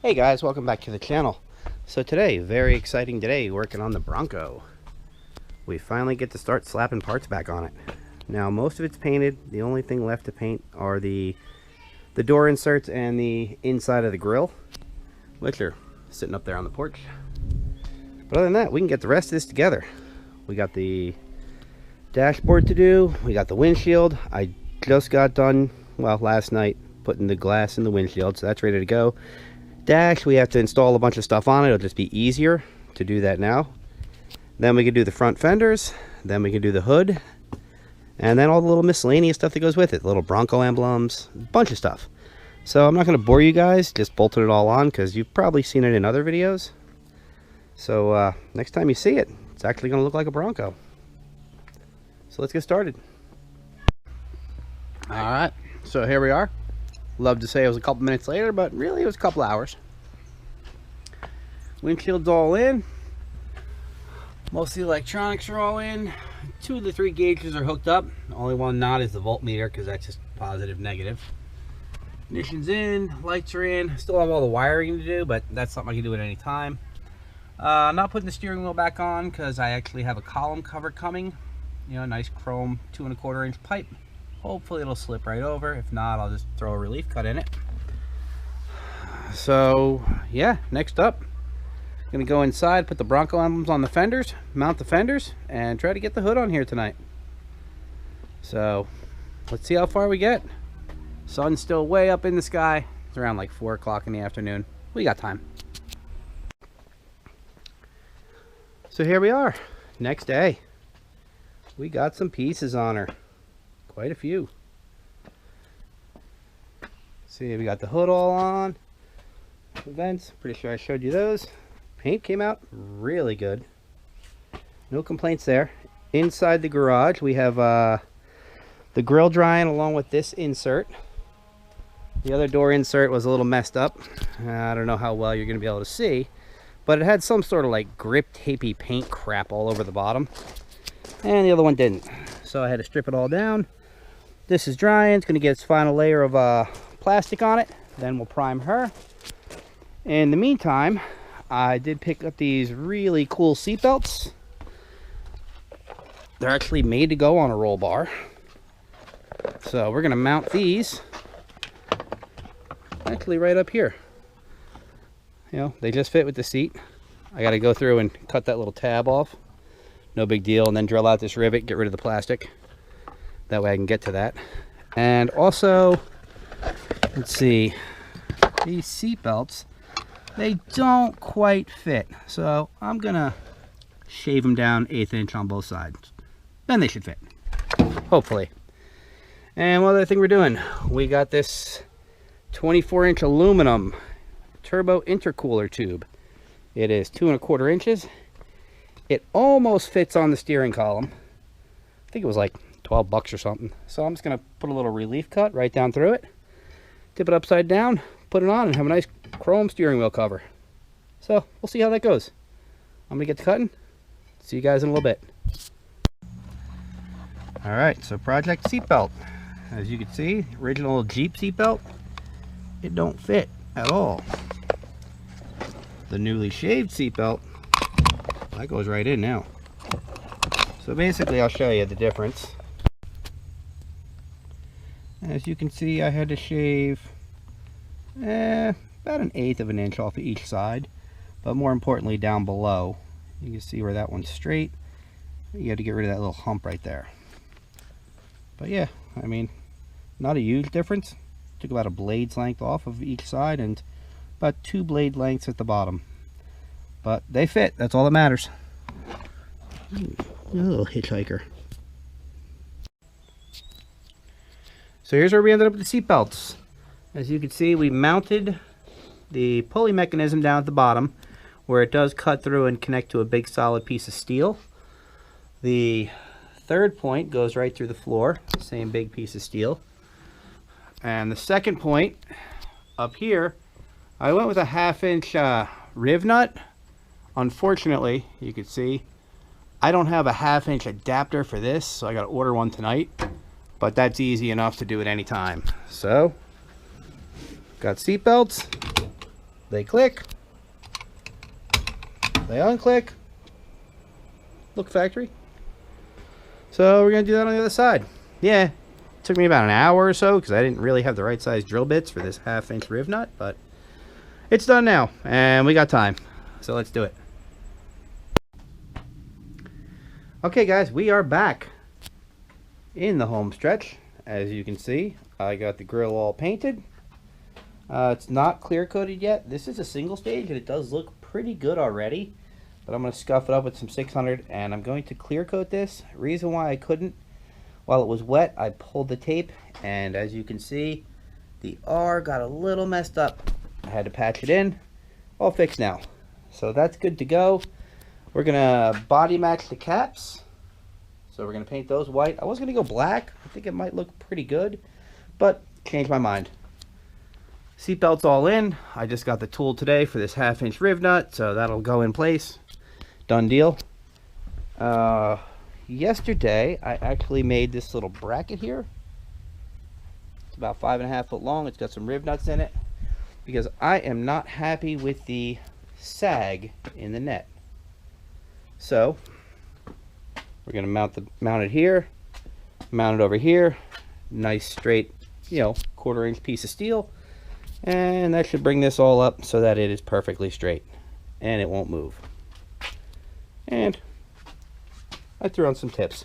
Hey guys, welcome back to the channel. So today, very exciting day, working on the Bronco. We finally get to start slapping parts back on it. Now most of it's painted. The only thing left to paint are the door inserts and the inside of the grill, which are sitting up there on the porch. But other than that, we can get the rest of this together. We got the dashboard to do, we got the windshield. I just got done, well, last night, putting the glass in the windshield, so that's ready to go. Dash, we have to install a bunch of stuff on it. It'll just be easier to do that now. Then we can do the front fenders, then we can do the hood, and then all the little miscellaneous stuff that goes with it, little Bronco emblems, a bunch of stuff. So I'm not going to bore you guys, just bolting it all on because you've probably seen it in other videos. So next time you see it, it's actually going to look like a Bronco. So let's get started. Alright, so here we are. Love to say it was a couple minutes later, but really it was a couple hours. Windshield's all in. Most of the electronics are all in. 2 of the 3 gauges are hooked up. The only one not is the voltmeter because that's just positive, negative. Ignition's in, lights are in. Still have all the wiring to do, but that's something I can do at any time. I'm not putting the steering wheel back on because I actually have a column cover coming. You know, nice chrome 2 1/4 inch pipe. Hopefully it'll slip right over. If not, I'll just throw a relief cut in it. So yeah, next up, gonna go inside, put the Bronco emblems on the fenders, mount the fenders, and try to get the hood on here tonight. So let's see how far we get. Sun's still way up in the sky. It's around like 4 o'clock in the afternoon. We got time. So here we are, next day. We got some pieces on her. Quite a few. See, we got the hood all on. The vents, pretty sure I showed you those. Paint came out really good. No complaints there. Inside the garage, we have the grill drying along with this insert. The other door insert was a little messed up. I don't know how well you're going to be able to see, but it had some sort of like grip tapey paint crap all over the bottom. And the other one didn't. So I had to strip it all down. This is drying. It's going to get its final layer of plastic on it. Then we'll prime her. In the meantime, I did pick up these really cool seat belts. They're actually made to go on a roll bar. So we're going to mount these actually right up here. You know, they just fit with the seat. I got to go through and cut that little tab off. No big deal. And then drill out this rivet, get rid of the plastic. That way I can get to that. And also, let's see, these seat belts, they don't quite fit. So I'm gonna shave them down 1/8 inch on both sides. Then they should fit, hopefully. And one other thing we're doing, we got this 24-inch aluminum turbo intercooler tube. It is 2 1/4 inches. It almost fits on the steering column. I think it was like $12 or something. So I'm just going to put a little relief cut right down through it, tip it upside down, put it on, and have a nice chrome steering wheel cover. So we'll see how that goes. I'm going to get to cutting. See you guys in a little bit. Alright, so project seatbelt. As you can see, original Jeep seatbelt, it don't fit at all. The newly shaved seatbelt, that goes right in now. So basically I'll show you the difference. As you can see, I had to shave about 1/8 of an inch off of each side, but more importantly down below. You can see where that one's straight. You have to get rid of that little hump right there. But yeah, I mean, not a huge difference. Took about a blade's length off of each side and about 2 blade lengths at the bottom. But they fit, that's all that matters. A little hitchhiker. So here's where we ended up with the seat belts. As you can see, we mounted the pulley mechanism down at the bottom where it does cut through and connect to a big solid piece of steel. The third point goes right through the floor, same big piece of steel. And the second point up here, I went with a 1/2 inch riv nut. Unfortunately, you can see, I don't have a 1/2 inch adapter for this, so I got to order one tonight. But that's easy enough to do at any time. So, got seat belts, They click. They unclick. Look, factory. So we're going to do that on the other side. Yeah, it took me about an hour or so because I didn't really have the right size drill bits for this 1/2-inch riv nut, but it's done now and we got time. So let's do it. Okay guys, we are back in the home stretch. As you can see, I got the grill all painted. It's not clear coated yet. This is a single stage and it does look pretty good already, but I'm going to scuff it up with some 600 and I'm going to clear coat this. Reason why I couldn't while it was wet, I pulled the tape and as you can see, the R got a little messed up. I had to patch it in. All fixed now. So that's good to go. We're going to body match the caps. So we're going to paint those white. I was going to go black. I think it might look pretty good, but changed my mind. Seatbelt's all in. I just got the tool today for this 1/2-inch riv nut, so that'll go in place. Done deal. Yesterday, I actually made this little bracket here. It's about 5.5 foot long. It's got some riv nuts in it because I am not happy with the sag in the net. So we're going to mount it here, mount it over here. Nice straight, 1/4 inch piece of steel. And that should bring this all up so that it is perfectly straight and it won't move. And I threw on some tips.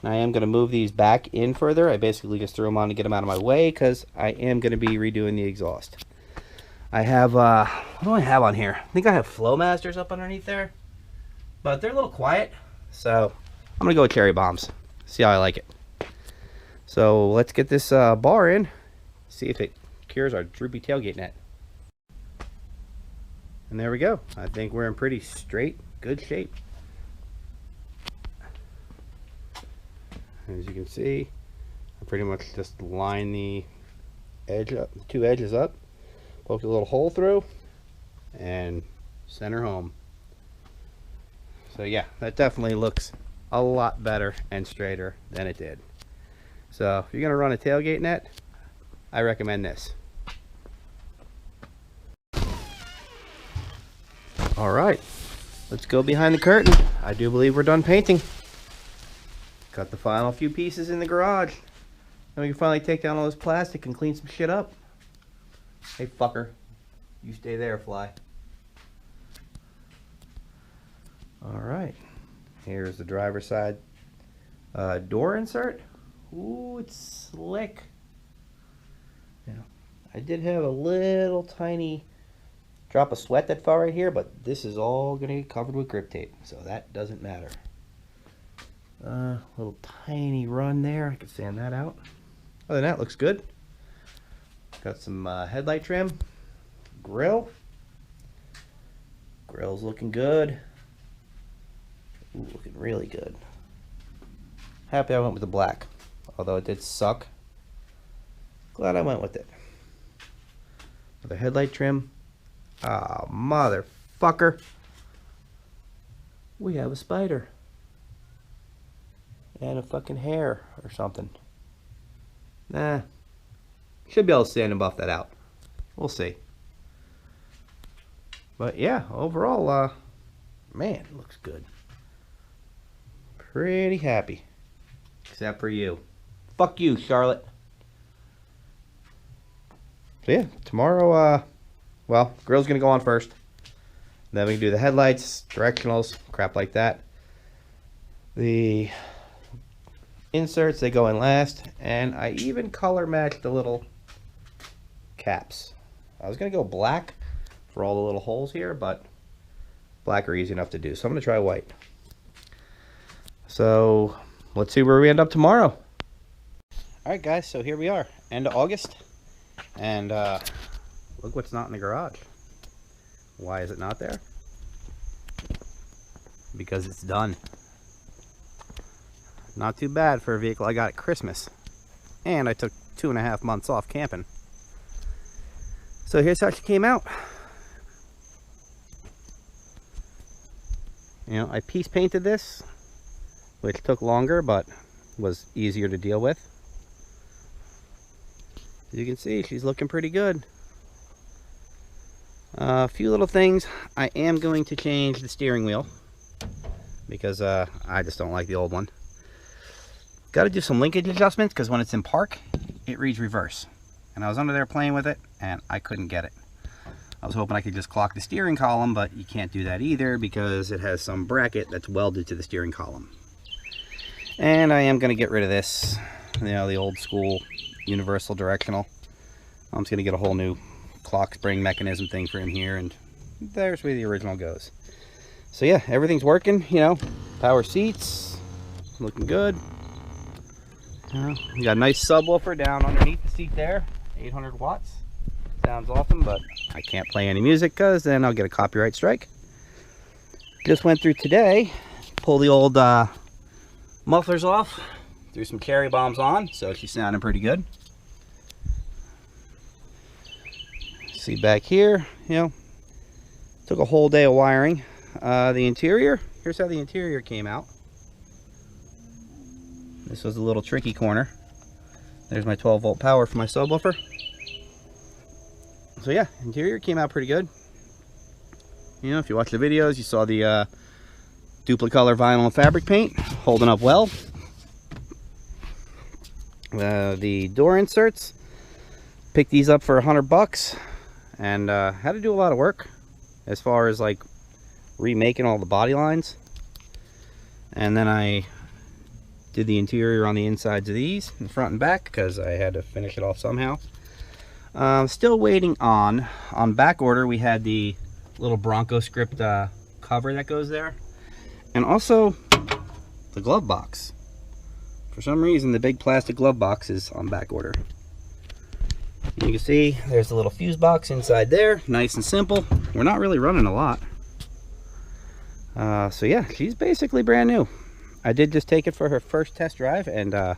I am going to move these back in further. I basically just threw them on to get them out of my way because I am going to be redoing the exhaust. I have, what do I have on here? I think I have Flowmasters up underneath there, but they're a little quiet. So I'm going to go with cherry bombs. See how I like it. So let's get this bar in. See if it cures our droopy tailgate net. And there we go. I think we're in pretty straight, good shape. As you can see, I pretty much just line the edge up, the two edges up, poke a little hole through, and center home. So yeah, that definitely looks a lot better and straighter than it did. So if you're gonna run a tailgate net, I recommend this. All right, let's go behind the curtain. I do believe we're done painting. Got the final few pieces in the garage. Then we can finally take down all this plastic and clean some shit up. Hey fucker, you stay there, fly. All right, here's the driver's side door insert. Ooh, it's slick. Yeah, I did have a little tiny drop of sweat that fell right here, but this is all gonna get covered with grip tape, so that doesn't matter. Little tiny run there. I can sand that out. Other than that, looks good. Got some headlight trim. Grill's looking good. Ooh, looking really good. Happy I went with the black, although it did suck. Glad I went with it. Another headlight trim. Ah, motherfucker. We have a spider. And a fucking hair or something. Nah. Should be able to sand and buff that out. We'll see. But yeah, overall, man, it looks good. Pretty happy. Except for you. Fuck you, Charlotte. So yeah, tomorrow, well, grill's gonna go on first. Then we can do the headlights, directionals, crap like that. The inserts, they go in last, and I even color matched the little caps. I was gonna go black for all the little holes here, but black are easy enough to do, so I'm gonna try white. So let's see where we end up tomorrow. All right guys, so here we are, end of August, and look what's not in the garage. Why is it not there? Because it's done. Not too bad for a vehicle I got at Christmas. And I took 2.5 months off camping. So here's how she came out. I piece painted this, which took longer but was easier to deal with. As you can see, she's looking pretty good. A few little things. I am going to change the steering wheel because I just don't like the old one. Got to do some linkage adjustments because when it's in park, it reads reverse. And I was under there playing with it and I couldn't get it. I was hoping I could just clock the steering column, but you can't do that either because it has some bracket that's welded to the steering column. And I am going to get rid of this, you know, the old school universal directional. I'm just going to get a whole new clock spring mechanism thing for in here, and there's where the original goes. So yeah, everything's working, you know, power seats, looking good. We got a nice subwoofer down underneath the seat there, 800 watts. Sounds awesome, but I can't play any music because then I'll get a copyright strike. Just went through today, pull the old mufflers off, threw some cherry bombs on, so she's sounding pretty good. See back here, you know, took a whole day of wiring. The interior, here's how the interior came out. This was a little tricky corner. There's my 12 volt power for my subwoofer. So yeah, interior came out pretty good. You know, if you watch the videos, you saw the duplicolor vinyl and fabric paint holding up well. The door inserts, picked these up for $100 and had to do a lot of work as far as like remaking all the body lines. And then I did the interior on the insides of these, in front and back, because I had to finish it off somehow. Still waiting on back order. We had the little Bronco script cover that goes there, and also the glove box. For some reason, the big plastic glove box is on back order. You can see there's a little fuse box inside there, nice and simple. We're not really running a lot. So yeah, she's basically brand new. I did just take it for her first test drive and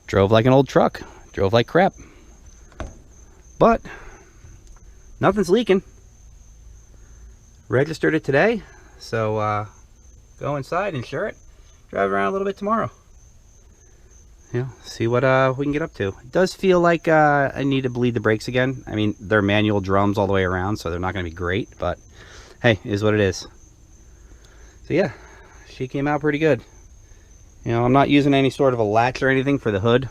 drove like an old truck, drove like crap. But nothing's leaking. Registered it today, so go inside, insure it, drive around a little bit tomorrow. You know, see what we can get up to. It does feel like I need to bleed the brakes again. I mean, they're manual drums all the way around, so they're not going to be great, but hey, it is what it is. So yeah, she came out pretty good. You know, I'm not using any sort of a latch or anything for the hood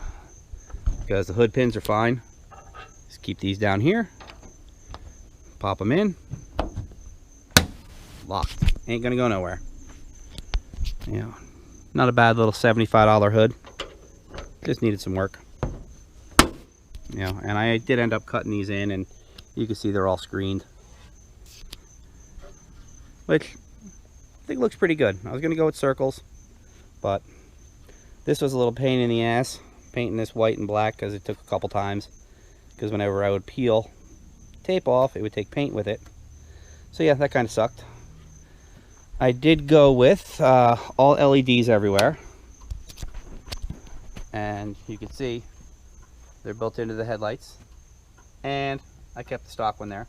because the hood pins are fine. Just keep these down here, pop them in, locked. Ain't gonna go nowhere. You know, not a bad little $75 hood. Just needed some work. You know, and I did end up cutting these in, and you can see they're all screened, which I think looks pretty good. I was gonna go with circles, but this was a little pain in the ass, painting this white and black, because it took a couple times. Because whenever I would peel tape off, it would take paint with it. So yeah, that kind of sucked. I did go with all LEDs everywhere. And you can see they're built into the headlights. And I kept the stock one there.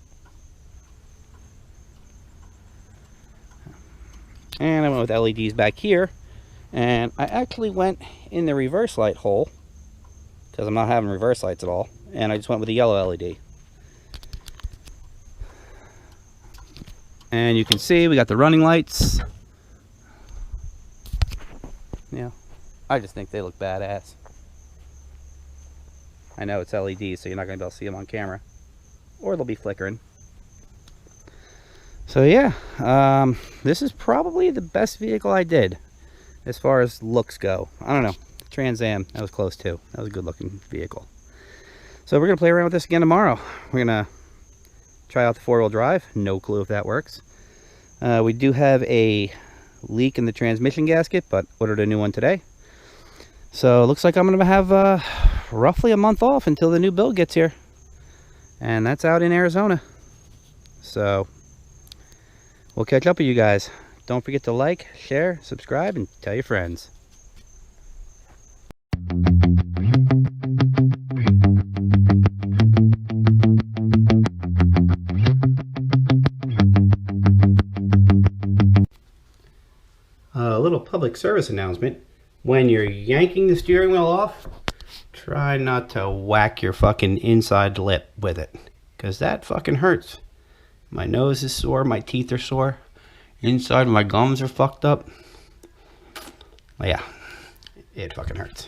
And I went with LEDs back here. And I actually went in the reverse light hole, because I'm not having reverse lights at all. And I just went with the yellow LED. And you can see we got the running lights. Yeah, I just think they look badass. I know it's LED, so you're not going to be able to see them on camera, or they'll be flickering. So yeah, this is probably the best vehicle I did as far as looks go. I don't know, Trans Am, that was close too. That was a good looking vehicle. So we're going to play around with this again tomorrow. We're going to try out the four-wheel drive. No clue if that works. We do have a leak in the transmission gasket, but ordered a new one today. So it looks like I'm going to have roughly a month off until the new build gets here. And that's out in Arizona. So we'll catch up with you guys. Don't forget to like, share, subscribe, and tell your friends. A little public service announcement. When you're yanking the steering wheel off, try not to whack your fucking inside lip with it, because that fucking hurts. My nose is sore, my teeth are sore. Inside my gums are fucked up. Well, yeah, it fucking hurts.